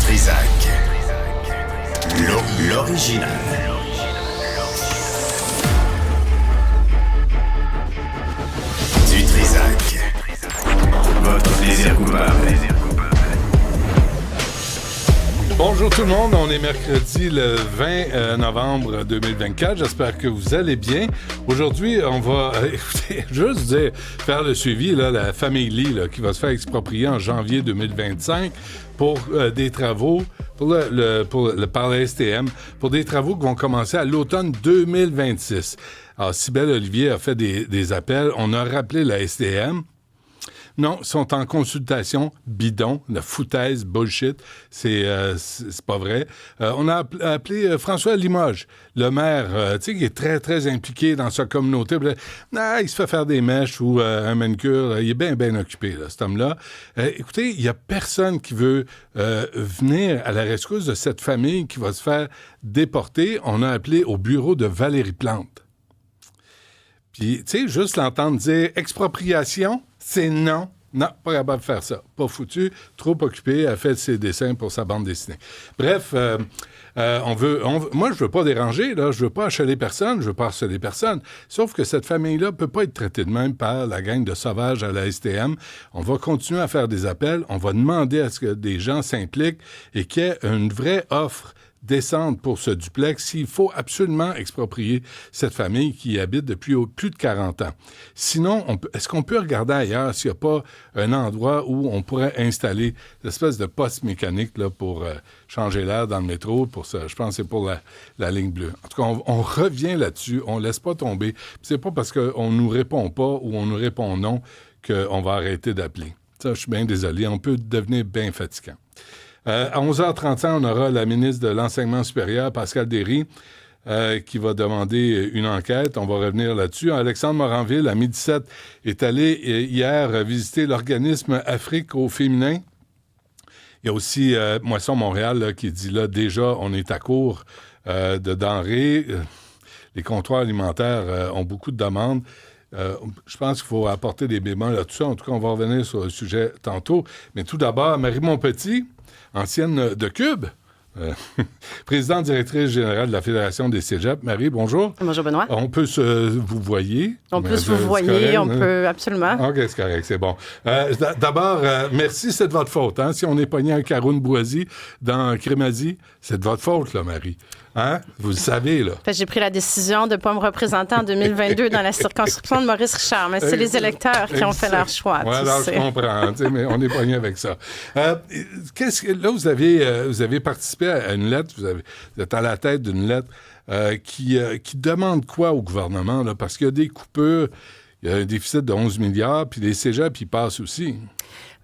Trizac. L'original. Du Trizac. Votre plaisir coupable. Bonjour tout le monde, on est mercredi le 20 novembre 2024, j'espère que vous allez bien. Aujourd'hui, on va, écoutez, juste dire, faire le suivi, là, la famille Lee là, qui va se faire exproprier en janvier 2025 pour des travaux, par la STM, pour des travaux qui vont commencer à l'automne 2026. Alors, Cybèle Olivier a fait des appels, on a rappelé la STM. Non, ils sont en consultation bidon, la foutaise, bullshit, c'est pas vrai. On a appelé François Limoges, le maire, tu sais, qui est très, très impliqué dans sa communauté. Il se fait faire des mèches ou un manicure, il est bien, bien occupé, là, cet homme-là. Écoutez, il y a personne qui veut venir à la rescousse de cette famille qui va se faire déporter. On a appelé au bureau de Valérie Plante. Puis, tu sais, juste l'entendre dire « expropriation », c'est non. Non, pas capable de faire ça. Pas foutu, trop occupé, elle fait ses dessins pour sa bande dessinée. Bref, moi, je veux pas déranger, là, je veux pas achaler personne, je veux pas harceler personne. Sauf que cette famille-là peut pas être traitée de même par la gang de sauvages à la STM. On va continuer à faire des appels, on va demander à ce que des gens s'impliquent et qu'il y ait une vraie offre décente pour ce duplex s'il faut absolument exproprier cette famille qui y habite depuis plus de 40 ans. Sinon, est-ce qu'on peut regarder ailleurs s'il n'y a pas un endroit où on pourrait installer l'espèce de poste mécanique là, pour changer l'air dans le métro? Pour ça, je pense que c'est pour la ligne bleue. En tout cas, on revient là-dessus, on ne laisse pas tomber. C'est pas parce qu'on ne nous répond pas ou on nous répond non qu'on va arrêter d'appeler. Ça, je suis bien désolé, on peut devenir bien fatigant. À 11h35, on aura la ministre de l'Enseignement supérieur, Pascale Derry, qui va demander une enquête. On va revenir là-dessus. Alexandre Moranville, à 12h17, est allé hier visiter l'organisme Afrique au féminin. Il y a aussi Moisson Montréal là, qui dit là, déjà, on est à court de denrées. Les comptoirs alimentaires ont beaucoup de demandes. Je pense qu'il faut apporter des bémols à tout ça. En tout cas, on va revenir sur le sujet tantôt. Mais tout d'abord, Marie Montpetit, ancienne de Cube, présidente directrice générale de la Fédération des cégeps. Marie, bonjour. Bonjour, Benoît. On peut vous voyer. On peut se vous voyer, on peut, absolument. OK, c'est correct, c'est bon. D'abord, merci, c'est de votre faute. Hein? Si on est pogné un Caroune Boisy dans Crémazie, c'est de votre faute, là, Marie. Hein? Vous le savez, là. J'ai pris la décision de ne pas me représenter en 2022 dans la circonscription de Maurice Richard, mais c'est les électeurs qui ont fait leur choix. Oui, alors je comprends, mais on est pogné avec ça. Là, vous avez participé à une lettre, vous êtes à la tête d'une lettre qui demande quoi au gouvernement? Là? Parce qu'il y a des coupures, il y a un déficit de 11 milliards, puis les cégeps, ils passent aussi.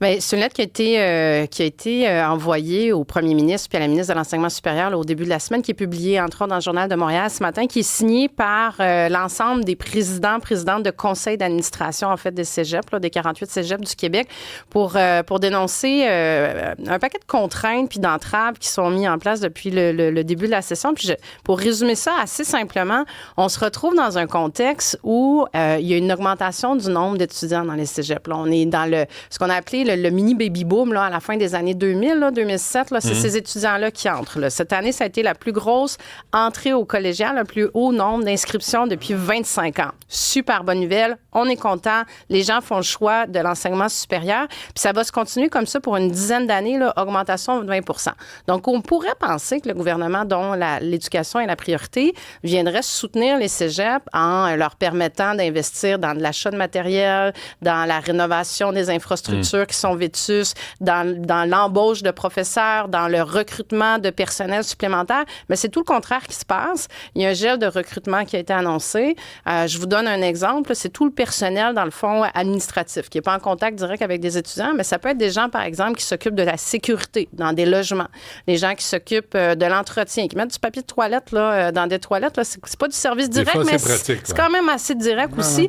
Bien, c'est une lettre qui a été envoyée au premier ministre puis à la ministre de l'Enseignement supérieur là, au début de la semaine, qui est publiée, entre autres, dans le Journal de Montréal ce matin, qui est signée par l'ensemble des présidentes de conseils d'administration, en fait, des cégeps, là, des 48 cégeps du Québec, pour dénoncer un paquet de contraintes puis d'entraves qui sont mis en place depuis le début de la session. Puis pour résumer ça assez simplement, on se retrouve dans un contexte où il y a une augmentation du nombre d'étudiants dans les cégeps. Là, on est dans ce qu'on a appelé le mini baby-boom là, à la fin des années 2000, là, 2007. Là, c'est ces étudiants-là qui entrent. Là. Cette année, ça a été la plus grosse entrée au collégial, le plus haut nombre d'inscriptions depuis 25 ans. Super bonne nouvelle. On est content. Les gens font le choix de l'enseignement supérieur. Puis ça va se continuer comme ça pour une dizaine d'années, là, augmentation de 20 %. Donc, on pourrait penser que le gouvernement, dont l'éducation est la priorité, viendrait soutenir les cégeps en leur permettant d'investir dans de l'achat de matériel, dans la rénovation des infrastructures qui sont vétustes, dans l'embauche de professeurs, dans le recrutement de personnel supplémentaire. Mais c'est tout le contraire qui se passe. Il y a un gel de recrutement qui a été annoncé. Je vous donne un exemple. C'est tout le personnel, dans le fond, administratif, qui n'est pas en contact direct avec des étudiants, mais ça peut être des gens, par exemple, qui s'occupent de la sécurité dans des logements, des gens qui s'occupent de l'entretien, qui mettent du papier de toilette là, dans des toilettes. Là. C'est pas du service direct, fois, mais c'est quand même assez direct aussi.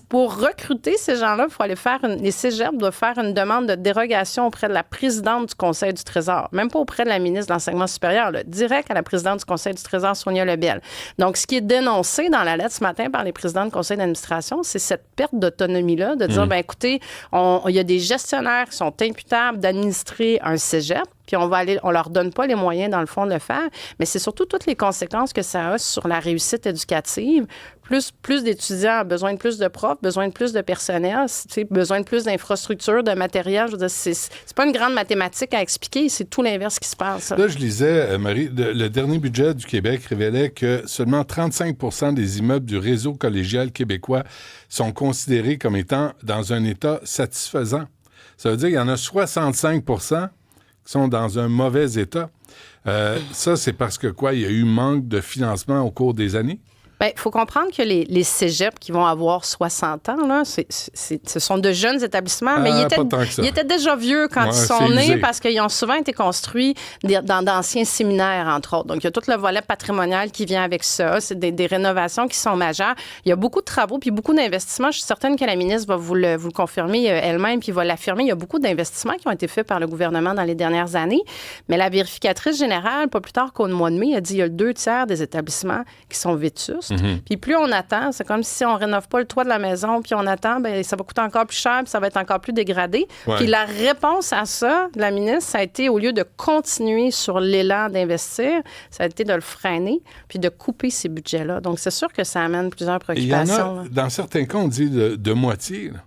Pour recruter ces gens-là, il faut aller faire les cégeps doivent faire une demande de dérogation auprès de la présidente du Conseil du Trésor, même pas auprès de la ministre de l'Enseignement supérieur, là, direct à la présidente du Conseil du Trésor, Sonia Lebel. Donc, ce qui est dénoncé dans la lettre ce matin par les présidents du Conseil d'administration, c'est cette perte d'autonomie-là, de dire, ben écoutez, il y a des gestionnaires qui sont imputables d'administrer un cégep. puis on leur donne pas les moyens, dans le fond, de le faire. Mais c'est surtout toutes les conséquences que ça a sur la réussite éducative. Plus d'étudiants, besoin de plus de profs, besoin de plus de personnel, besoin de plus d'infrastructures, de matériel. Je veux dire, c'est pas une grande mathématique à expliquer, c'est tout l'inverse qui se passe. Là, je lisais, Marie, le dernier budget du Québec révélait que seulement 35 % des immeubles du réseau collégial québécois sont considérés comme étant dans un état satisfaisant. Ça veut dire qu'il y en a 65 % qui sont dans un mauvais état. Ça, c'est parce que quoi? Il y a eu manque de financement au cours des années? Bien, il faut comprendre que les cégeps qui vont avoir 60 ans, là, ce sont de jeunes établissements, mais ils étaient déjà vieux quand ils sont nés parce qu'ils ont souvent été construits dans d'anciens séminaires, entre autres. Donc, il y a tout le volet patrimonial qui vient avec ça. C'est des rénovations qui sont majeures. Il y a beaucoup de travaux puis beaucoup d'investissements. Je suis certaine que la ministre va vous le confirmer elle-même puis va l'affirmer. Il y a beaucoup d'investissements qui ont été faits par le gouvernement dans les dernières années. Mais la vérificatrice générale, pas plus tard qu'au mois de mai, a dit qu'il y a 2/3 des établissements qui sont vétustes. Puis plus on attend, c'est comme si on rénove pas le toit de la maison, puis on attend, bien, ça va coûter encore plus cher, puis ça va être encore plus dégradé. Ouais. Puis la réponse à ça de la ministre, ça a été, au lieu de continuer sur l'élan d'investir, ça a été de le freiner, puis de couper ces budgets-là. Donc, c'est sûr que ça amène plusieurs préoccupations. Dans certains cas, on dit de moitié, là.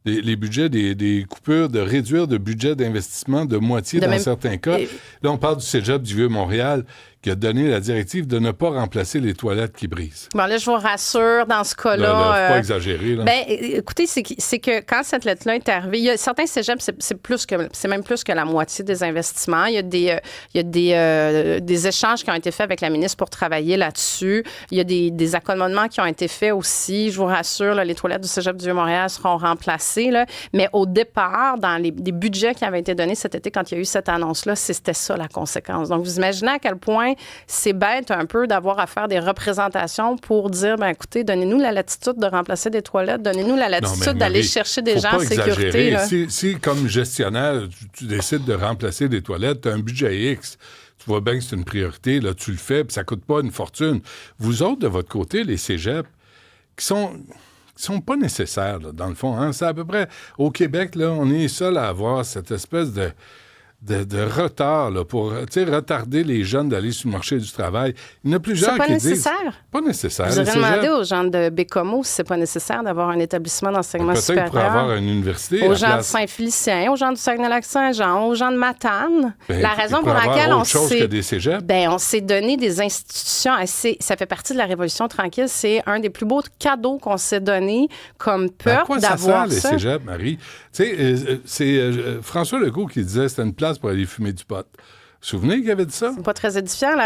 Les budgets, des coupures, de réduire de budget d'investissement de moitié certains cas. Là, on parle du cégep du Vieux-Montréal qui a donné la directive de ne pas remplacer les toilettes qui brisent. Bon, là, je vous rassure, dans ce cas-là... Là, faut pas exagérer, là. Bien, écoutez, c'est que quand cette lettre-là est arrivée, il y a certains cégeps, c'est même plus que la moitié des investissements. Il y a des échanges qui ont été faits avec la ministre pour travailler là-dessus. Il y a des accommodements qui ont été faits aussi. Je vous rassure, là, les toilettes du cégep du Vieux-Montréal seront remplacées, là. Mais au départ, dans les budgets qui avaient été donnés cet été, quand il y a eu cette annonce-là, c'était ça la conséquence. Donc, vous imaginez à quel point c'est bête un peu d'avoir à faire des représentations pour dire, bien, écoutez, donnez-nous la latitude de remplacer des toilettes, donnez-nous la latitude d'aller chercher des gens en sécurité. Là. Si, comme gestionnaire, tu décides de remplacer des toilettes, tu as un budget X, tu vois bien que c'est une priorité, là, tu le fais, puis ça coûte pas une fortune. Vous autres, de votre côté, les cégeps, qui sont pas nécessaires, là, dans le fond. Hein? C'est à peu près... Au Québec, là, on est seul à avoir cette espèce de retard là, pour retarder les jeunes d'aller sur le marché du travail. Il y en a plusieurs qui disent... Pas nécessaire. Vous aurez demandé aux gens de Bécomo si c'est pas nécessaire d'avoir un établissement d'enseignement supérieur. Peut-être pour avoir une université. Aux gens de Saint-Félicien, aux gens du Saguenay-Lac-Saint-Jean, aux gens de Matane. La raison pour laquelle on s'est donné des institutions assez... Ça fait partie de la Révolution tranquille. C'est un des plus beaux cadeaux qu'on s'est donné comme peuple d'avoir ça. À quoi ça sert, les cégeps, Marie? Tu sais, c'est François Legault qui disait que c'était une place pour aller fumer du pot. Vous vous souvenez qu'il avait dit ça? C'est pas très édifiant.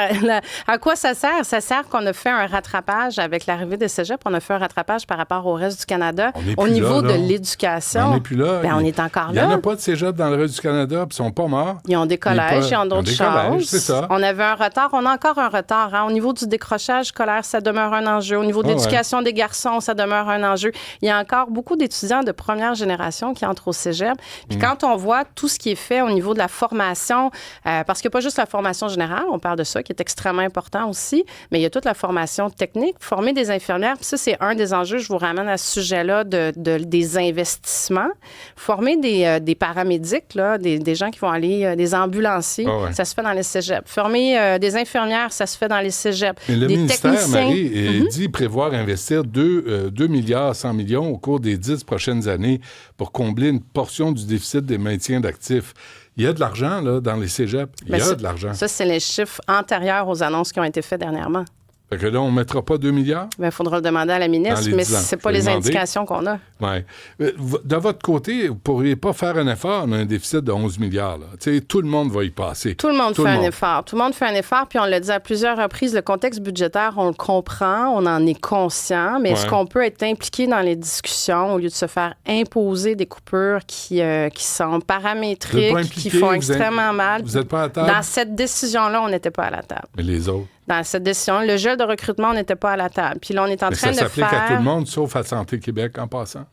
À quoi ça sert? Ça sert qu'on a fait un rattrapage avec l'arrivée des cégeps. On a fait un rattrapage par rapport au reste du Canada au niveau de l'éducation. On n'est plus là. On est encore là. Il n'y en a pas de cégep dans le reste du Canada, puis ils sont pas morts. Ils ont des collèges, ils ont d'autres choses. C'est ça. On avait un retard. On a encore un retard. Hein. Au niveau du décrochage scolaire, ça demeure un enjeu. Au niveau de l'éducation des garçons, ça demeure un enjeu. Il y a encore beaucoup d'étudiants de première génération qui entrent au cégep. Puis quand on voit tout ce qui est fait au niveau de la formation, parce que pas juste la formation générale, on parle de ça, qui est extrêmement important aussi, mais il y a toute la formation technique, former des infirmières, puis ça, c'est un des enjeux, je vous ramène à ce sujet-là des investissements. Former des paramédics, là, des gens qui vont aller, des ambulanciers, ça se fait dans les cégeps. Former des infirmières, ça se fait dans les cégeps. Mais le ministère, techniciens... Marie, dit prévoir investir 2 milliards 100 millions au cours des 10 prochaines années pour combler une portion du déficit des maintiens d'actifs. Il y a de l'argent, là, dans les cégeps. Il y a de l'argent. Ça, c'est les chiffres antérieurs aux annonces qui ont été faites dernièrement. Fait que là, on ne mettra pas 2 milliards? Bien, il faudra le demander à la ministre, mais ce n'est pas les indications qu'on a. Oui. De votre côté, vous ne pourriez pas faire un effort? On a un déficit de 11 milliards. Là. Tout le monde va y passer. Tout le monde fait un effort. Tout le monde fait un effort, puis on l'a dit à plusieurs reprises, le contexte budgétaire, on le comprend, on en est conscient, mais est-ce qu'on peut être impliqué dans les discussions au lieu de se faire imposer des coupures qui sont paramétriques, qui font extrêmement mal? Vous n'êtes pas à la table? Dans cette décision-là, on n'était pas à la table. Mais les autres? Dans cette décision, le gel de recrutement, on n'était pas à la table. Puis là, on est en train de faire... Ça s'applique à tout le monde, sauf à Santé Québec, en passant?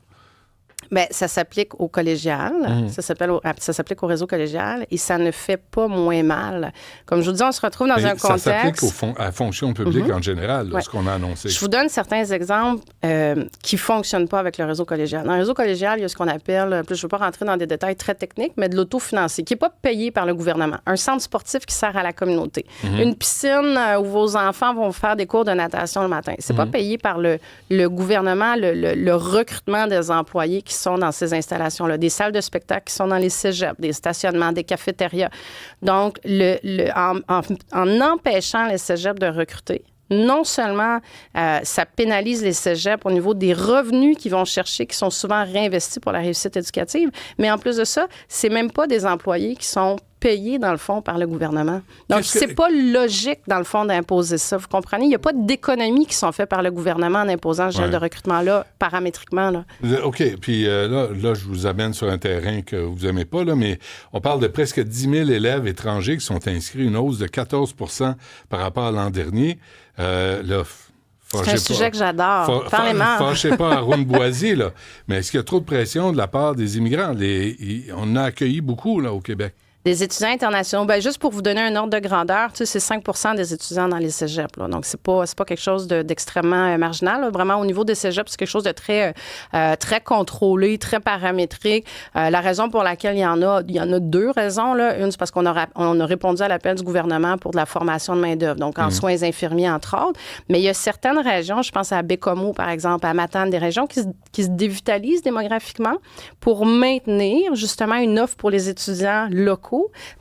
Bien, ça s'applique au collégial, ça s'applique au réseau collégial et ça ne fait pas moins mal. Comme je vous dis, on se retrouve dans un contexte... Ça s'applique à la fonction publique en général, ce qu'on a annoncé. Je vous donne certains exemples qui ne fonctionnent pas avec le réseau collégial. Dans le réseau collégial, il y a ce qu'on appelle, je ne veux pas rentrer dans des détails très techniques, mais de l'autofinancé, qui n'est pas payé par le gouvernement. Un centre sportif qui sert à la communauté. Une piscine où vos enfants vont faire des cours de natation le matin. C'est pas payé par le gouvernement, le recrutement des employés qui sont dans ces installations-là, des salles de spectacle qui sont dans les cégeps, des stationnements, des cafétérias. Donc, en empêchant les cégeps de recruter, non seulement ça pénalise les cégeps au niveau des revenus qu'ils vont chercher, qui sont souvent réinvestis pour la réussite éducative, mais en plus de ça, c'est même pas des employés qui sont payés, dans le fond, par le gouvernement. Donc, c'est pas logique, dans le fond, d'imposer ça. Vous comprenez? Il n'y a pas d'économies qui sont faites par le gouvernement en imposant ce genre de recrutement-là, paramétriquement. Là. OK. Puis là, je vous amène sur un terrain que vous n'aimez pas, là, mais on parle de presque 10 000 élèves étrangers qui sont inscrits, une hausse de 14 par rapport à l'an dernier. C'est un sujet que j'adore. Parlez-moi. Fâchez pas à Roune-Boisier, là. Mais est-ce qu'il y a trop de pression de la part des immigrants? On a accueilli beaucoup, là, au Québec. Des étudiants internationaux, bien, juste pour vous donner un ordre de grandeur, tu sais, c'est 5 des étudiants dans les cégeps. Là. Donc, c'est pas quelque chose d'extrêmement marginal. Là. Vraiment, au niveau des cégeps, c'est quelque chose de très contrôlé, très paramétrique. La raison pour laquelle il y en a deux raisons. Là. Une, c'est parce qu'on a répondu à l'appel du gouvernement pour de la formation de main-d'œuvre, donc en soins infirmiers, entre autres. Mais il y a certaines régions, je pense à Bécomo, par exemple, à Matane, des régions qui se dévitalisent démographiquement pour maintenir, justement, une offre pour les étudiants locaux.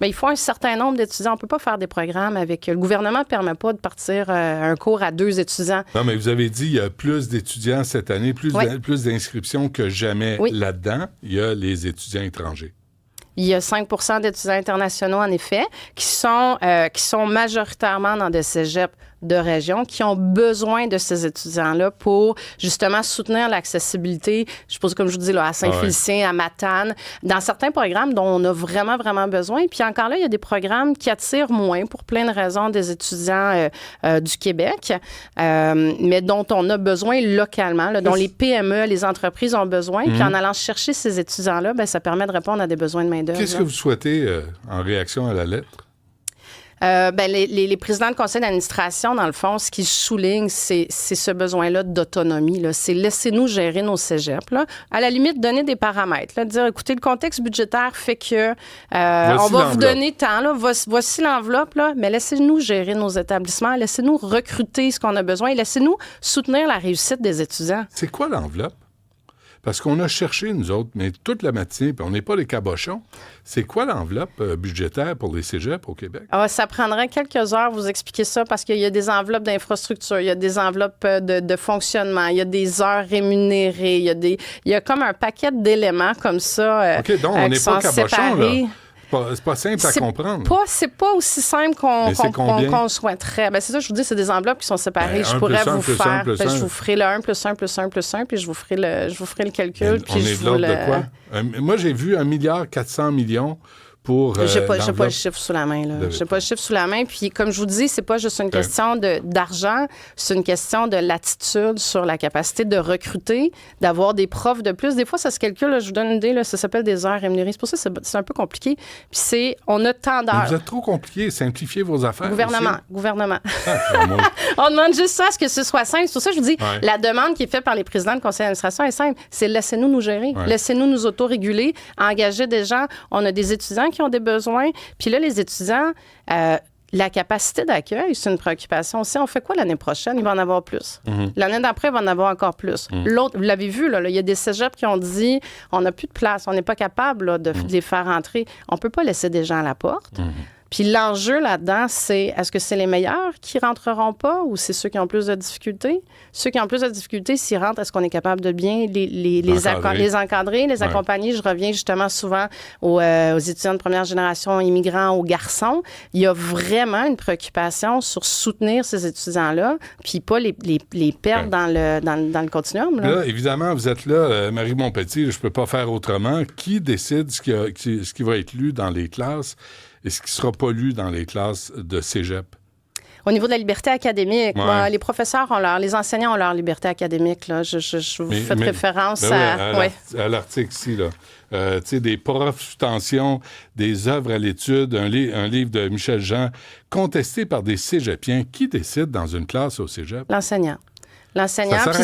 Mais il faut un certain nombre d'étudiants. On ne peut pas faire des programmes avec... Le gouvernement ne permet pas de partir un cours à 2 étudiants. Non, mais vous avez dit qu'il y a plus d'étudiants cette année, plus d'inscriptions que jamais là-dedans. Il y a les étudiants étrangers. Il y a 5 d'étudiants internationaux, en effet, qui sont majoritairement dans des cégeps de région qui ont besoin de ces étudiants-là pour justement soutenir l'accessibilité, je suppose, comme je vous dis, là, à Saint-Félicien, à Matane, dans certains programmes dont on a vraiment, vraiment besoin. Puis encore là, il y a des programmes qui attirent moins pour plein de raisons des étudiants du Québec, mais dont on a besoin localement, là, dont les PME, les entreprises ont besoin. Puis en allant chercher ces étudiants-là, bien, ça permet de répondre à des besoins de main-d'œuvre. Qu'est-ce que vous souhaitez en réaction à la lettre? Les présidents de conseil d'administration, dans le fond, ce qu'ils soulignent, c'est ce besoin-là d'autonomie. Là. C'est laissez-nous gérer nos cégeps. Là. À la limite, donner des paramètres. Là, dire, écoutez, le contexte budgétaire fait que on va vous donner tant. Là, voici l'enveloppe, là, mais laissez-nous gérer nos établissements. Laissez-nous recruter ce qu'on a besoin et laissez-nous soutenir la réussite des étudiants. C'est quoi l'enveloppe? Parce qu'on a cherché, nous autres, mais toute la matinée, puis on n'est pas les cabochons. C'est quoi l'enveloppe budgétaire pour les cégeps au Québec? Ça prendrait quelques heures vous expliquer ça parce qu'il y a des enveloppes d'infrastructure, il y a des enveloppes de fonctionnement, il y a des heures rémunérées, il y a comme un paquet d'éléments comme ça OK, donc on n'est pas cabochons, là. C'est pas simple à comprendre. C'est pas aussi simple qu'on souhaiterait. Ben, c'est ça, je vous dis, c'est des enveloppes qui sont séparées. Je pourrais vous faire. Je vous ferai le 1 plus 1 plus 1 plus 1, puis je vous ferai le calcul. Puis on est de l'ordre de quoi? Moi, j'ai vu 1,4 milliard pour j'ai pas le chiffre sous la main. J'ai pas le chiffre sous la main. Puis, comme je vous dis, c'est pas juste une question d'argent, c'est une question de latitude sur la capacité de recruter, d'avoir des profs de plus. Des fois, ça se calcule, là, je vous donne une idée, là, ça s'appelle des heures rémunérées. C'est pour ça que c'est un peu compliqué. Puis on a tant d'heures. Vous êtes trop compliqué. Simplifiez vos affaires. Gouvernement. On demande juste ça, à ce que ce soit simple. C'est pour ça que je vous dis, la demande qui est faite par les présidents de conseil d'administration est simple. C'est laissez-nous nous gérer. Laissez-nous nous autoréguler, engager des gens. On a des étudiants qui ont des besoins. Puis là, les étudiants, la capacité d'accueil, c'est une préoccupation aussi. On fait quoi l'année prochaine? Il va en avoir plus. L'année d'après, il va en avoir encore plus. L'autre, vous l'avez vu, là, il y a des cégeps qui ont dit on n'a plus de place, on n'est pas capable là, de les faire entrer. On ne peut pas laisser des gens à la porte. Puis l'enjeu là-dedans, c'est est-ce que c'est les meilleurs qui rentreront pas ou c'est ceux qui ont plus de difficultés? Ceux qui ont plus de difficultés, s'ils rentrent, est-ce qu'on est capable de bien les encadrer, les accompagner? Je reviens justement souvent aux étudiants de première génération immigrants, aux garçons. Il y a vraiment une préoccupation sur soutenir ces étudiants-là, puis pas les perdre dans le continuum. Là, évidemment, vous êtes là, Marie Montpetit, je peux pas faire autrement. Qui décide ce qui va être lu dans les classes et ce qui ne sera pas lu dans les classes de cégep? Au niveau de la liberté académique, Ouais. les professeurs les enseignants ont leur liberté académique. Là. Je vous fais référence à l'article ici, là. Tu sais, des profs sous tension, des œuvres à l'étude, un livre de Michel Jean, contesté par des cégepiens. Qui décide dans une classe au cégep? L'enseignant. L'enseignant, Ça puis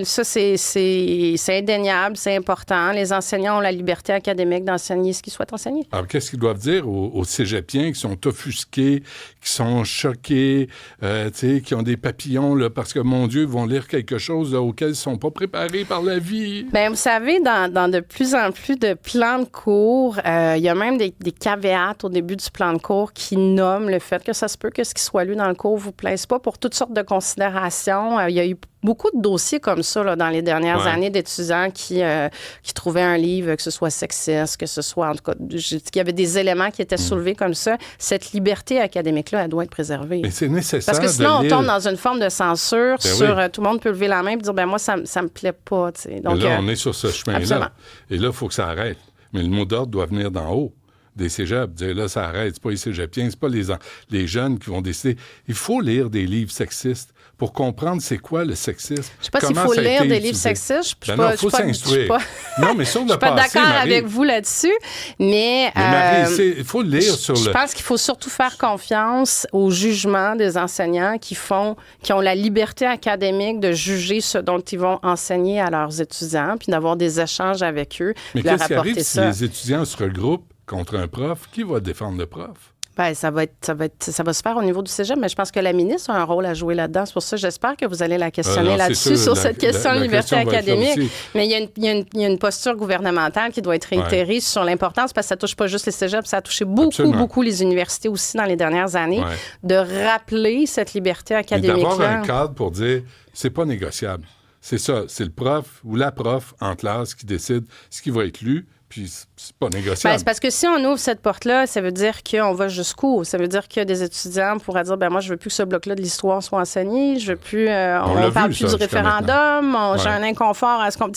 s'arrête c'est indéniable, c'est important. Les enseignants ont la liberté académique d'enseigner ce qu'ils souhaitent enseigner. Alors, qu'est-ce qu'ils doivent dire aux cégepiens qui sont offusqués, qui sont choqués, qui ont des papillons, là, parce que, mon Dieu, ils vont lire quelque chose là, auquel ils ne sont pas préparés par la vie? Bien, vous savez, dans de plus en plus de plans de cours, il y a même des caveats au début du plan de cours qui nomment le fait que ça se peut que ce qui soit lu dans le cours ne vous plaise pas pour toutes sortes de considérations. Il y a eu beaucoup de dossiers comme ça là, dans les dernières années d'étudiants qui trouvaient un livre, que ce soit sexiste, que ce soit, en tout cas, qu'il y avait des éléments qui étaient soulevés comme ça. Cette liberté académique-là, elle doit être préservée. Mais c'est nécessaire. Parce que sinon, de on tombe dans une forme de censure sur oui. tout le monde peut lever la main et dire, ben moi, ça me plaît pas. T'sais. Donc, là, on est sur ce chemin-là. Absolument. Et là, il faut que ça arrête. Mais le mot d'ordre doit venir d'en haut. Des cégeps, dire là, ça arrête. C'est pas les cégepiens, c'est pas les jeunes qui vont décider. Il faut lire des livres sexistes pour comprendre c'est quoi le sexisme. Je sais pas s'il faut lire des livres sexistes. Il faut s'instruire. Non, mais sur le passé, je suis pas d'accord Marie, avec vous là-dessus, mais Marie, il faut lire sur le... Je pense qu'il faut surtout faire confiance au jugement des enseignants qui ont la liberté académique de juger ce dont ils vont enseigner à leurs étudiants, puis d'avoir des échanges avec eux, mais de leur qu'est-ce qui apporter arrive si les étudiants se regroupent contre un prof? Qui va défendre le prof? Bien, ça va se faire au niveau du cégep, mais je pense que la ministre a un rôle à jouer là-dedans. C'est pour ça que j'espère que vous allez la questionner là-dessus, sur cette question de liberté académique. Mais il y a une posture gouvernementale qui doit être réitérée sur l'importance, parce que ça touche pas juste les cégeps, ça a touché beaucoup les universités aussi dans les dernières années, de rappeler cette liberté académique-là. Et d'avoir un cadre pour dire, c'est pas négociable. C'est ça, c'est le prof ou la prof en classe qui décide ce qui va être lu. Puis c'est pas négociable. C'est parce que si on ouvre cette porte-là, ça veut dire qu'on va jusqu'où? Ça veut dire que des étudiants pourraient dire, moi, je veux plus que ce bloc-là de l'histoire soit enseigné, je veux plus... on parle plus du référendum, j'ai un inconfort à ce qu'on...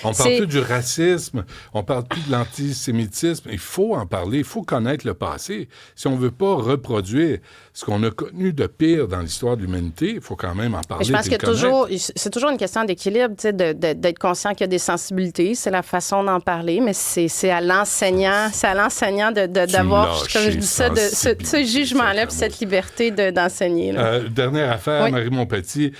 On parle plus du racisme, on parle plus de l'antisémitisme. Il faut en parler, il faut connaître le passé. Si on veut pas reproduire ce qu'on a connu de pire dans l'histoire de l'humanité, il faut quand même en parler. Mais je pense que c'est toujours une question d'équilibre, d'être conscient qu'il y a des sensibilités, c'est la façon d'en parler, mais c'est à l'enseignant d'avoir, comme je dis ça, ce jugement-là puis cette liberté d'enseigner. Dernière affaire, Marie Montpetit,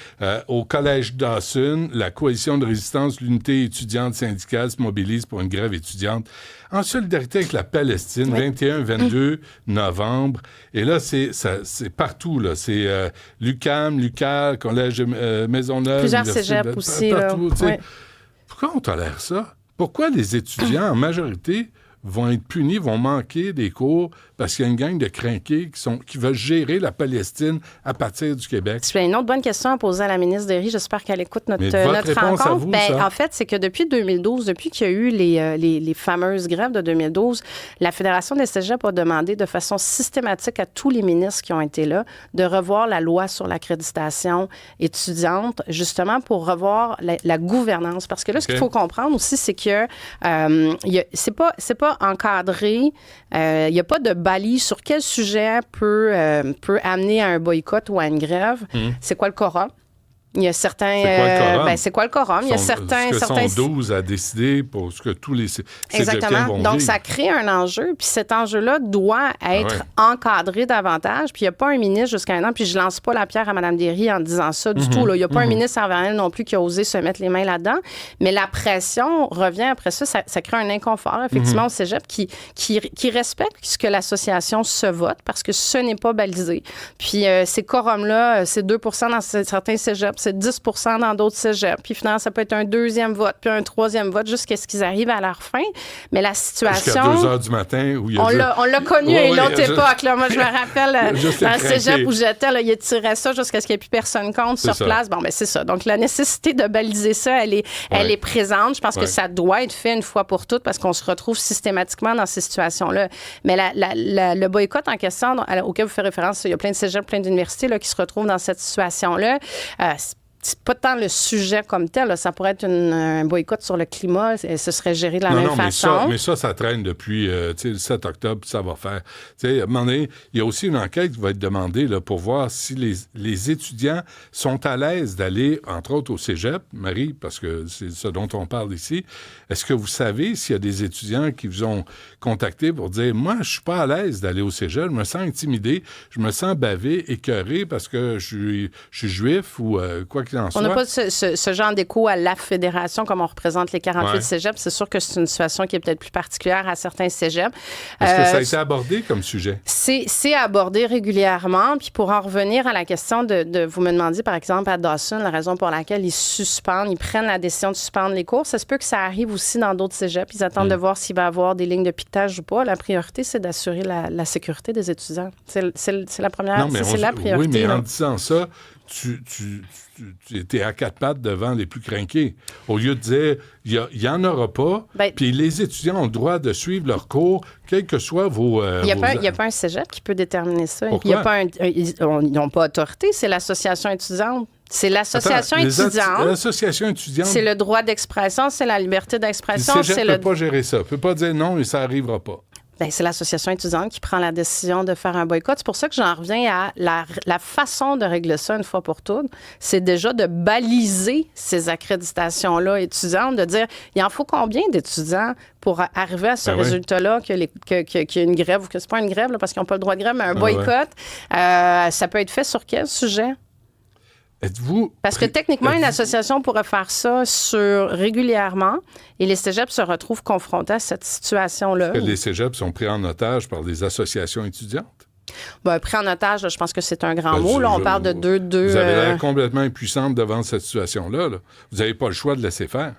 au Collège Dawson, la coalition de résistance, l'unité étudiante syndicale se mobilise pour une grève étudiante en solidarité avec la Palestine, 21-22 novembre. Et là, c'est partout, là. C'est l'UQAM, l'UQAL, Collège Maisonneuve. Plusieurs cégeps aussi, partout, là. Pourquoi on tolère ça? Pourquoi les étudiants, en majorité, vont être punis, vont manquer des cours parce qu'il y a une gang de crinqués qui veulent gérer la Palestine à partir du Québec? C'est une autre bonne question à poser à la ministre Derry. J'espère qu'elle écoute notre rencontre. À vous, en fait, c'est que depuis 2012, depuis qu'il y a eu les fameuses grèves de 2012, la Fédération des cégeps a demandé de façon systématique à tous les ministres qui ont été là de revoir la loi sur l'accréditation étudiante, justement pour revoir la gouvernance. Parce que là, ce qu'il faut comprendre aussi, c'est que c'est pas encadré. Il n'y a pas de balise sur quel sujet peut amener à un boycott ou à une grève. C'est quoi le quorum? Il y a certains... C'est quoi le quorum? Il y a certains... sont 12 à décider pour ce que tous les Exactement. vont Donc, vivre. ça crée un enjeu. Puis cet enjeu-là doit être encadré davantage. Puis il n'y a pas un ministre jusqu'à un an. Puis je lance pas la pierre à Mme Derry en disant ça du tout. Là. Il n'y a pas un ministre envers elle non plus qui a osé se mettre les mains là-dedans. Mais la pression revient après ça. Ça crée un inconfort, effectivement, au cégep qui respecte ce que l'association se vote parce que ce n'est pas balisé. Puis ces quorums-là, c'est 2 dans certains cégeps, c'est 10 dans d'autres cégeps. Puis finalement, ça peut être un deuxième vote, puis un troisième vote, jusqu'à ce qu'ils arrivent à leur fin. Mais la situation... Jusqu'à 2 heures du matin, où il y a... On l'a connu à une autre époque. Là. Moi, je me rappelle, dans le cégep où j'étais, là, il tirait ça jusqu'à ce qu'il n'y ait plus personne contre sur place. Bon, ben c'est ça. Donc, la nécessité de baliser ça, elle est présente. Je pense que ça doit être fait une fois pour toutes parce qu'on se retrouve systématiquement dans ces situations-là. Mais le boycott en question auquel vous faites référence, il y a plein de cégeps, plein d'universités là, qui se retrouvent dans cette situation-là. c'est pas tant le sujet comme tel. Là. Ça pourrait être un boycott sur le climat. Ce serait géré de la même façon. Mais ça traîne depuis le 7 octobre, ça va faire. À un moment donné, il y a aussi une enquête qui va être demandée là, pour voir si les étudiants sont à l'aise d'aller, entre autres, au cégep. Marie, parce que c'est ce dont on parle ici. Est-ce que vous savez s'il y a des étudiants qui vous ont contacté pour dire « Moi, je suis pas à l'aise d'aller au cégep, je me sens intimidé, je me sens bavé, écœuré parce que je suis juif ou quoi qu'il en soit. » On n'a pas ce genre d'écho à la fédération comme on représente les 48 cégeps. C'est sûr que c'est une situation qui est peut-être plus particulière à certains cégeps. Est-ce que ça a été abordé comme sujet? C'est abordé régulièrement. Puis pour en revenir à la question de vous me demandiez, par exemple, à Dawson, la raison pour laquelle ils prennent la décision de suspendre les cours, ça se peut que ça arrive aussi dans d'autres cégeps. Ils attendent de voir s'il va y avoir des lignes de piquetage ou pas. La priorité, c'est d'assurer la sécurité des étudiants. C'est la première, c'est la priorité. Oui, mais là. en disant ça, tu étais à quatre pattes devant les plus crinqués. Au lieu de dire, il n'y en aura pas, puis les étudiants ont le droit de suivre leur cours, quels que soient vos... Il n'y a pas un cégep qui peut déterminer ça. Pourquoi? Ils n'ont pas autorité, c'est l'association étudiante. C'est l'association étudiante. L'association étudiante. C'est le droit d'expression, c'est la liberté d'expression. Le cégep ne peut pas gérer ça. Il ne peut pas dire non et ça n'arrivera pas. Bien, c'est l'association étudiante qui prend la décision de faire un boycott. C'est pour ça que j'en reviens à la façon de régler ça une fois pour toutes. C'est déjà de baliser ces accréditations-là étudiantes, de dire, il en faut combien d'étudiants pour arriver à ce résultat-là, qu'il y a une grève ou que c'est pas une grève, là, parce qu'ils n'ont pas le droit de grève, mais un boycott. Ça peut être fait sur quel sujet? Parce que techniquement, une association pourrait faire ça régulièrement et les cégeps se retrouvent confrontés à cette situation-là. Est-ce que les cégeps sont pris en otage par des associations étudiantes? Pris en otage, je pense que c'est un grand mot. Là, on parle de deux... Vous avez l'air complètement impuissante devant cette situation-là. Là. Vous n'avez pas le choix de laisser faire.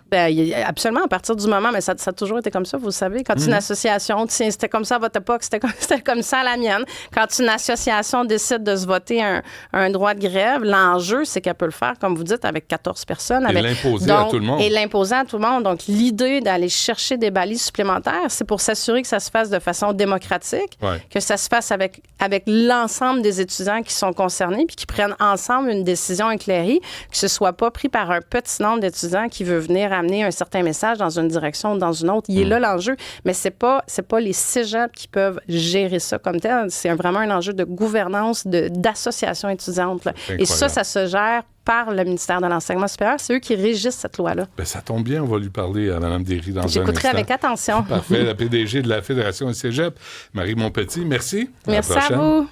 Absolument, à partir du moment, mais ça a toujours été comme ça, vous le savez. Quand une association, c'était comme ça à votre époque, c'était comme ça à la mienne. Quand une association décide de se voter un droit de grève, l'enjeu, c'est qu'elle peut le faire, comme vous dites, avec 14 personnes. Et l'imposer à tout le monde. Et l'imposer à tout le monde. Donc, l'idée d'aller chercher des balises supplémentaires, c'est pour s'assurer que ça se fasse de façon démocratique, que ça se fasse avec l'ensemble des étudiants qui sont concernés puis qui prennent ensemble une décision éclairée, que ce soit pas pris par un petit nombre d'étudiants qui veut venir amener un certain message dans une direction ou dans une autre. Il est là l'enjeu, mais c'est pas les cégeps qui peuvent gérer ça comme tel. C'est vraiment un enjeu de gouvernance, d'association étudiante. Là. Et ça se gère par le ministère de l'Enseignement supérieur. C'est eux qui régissent cette loi-là. Bien, ça tombe bien, on va lui parler à Mme Derry dans un instant. J'écouterai avec attention. Parfait. La PDG de la Fédération des cégeps, Marie Montpetit. Merci. Merci à vous.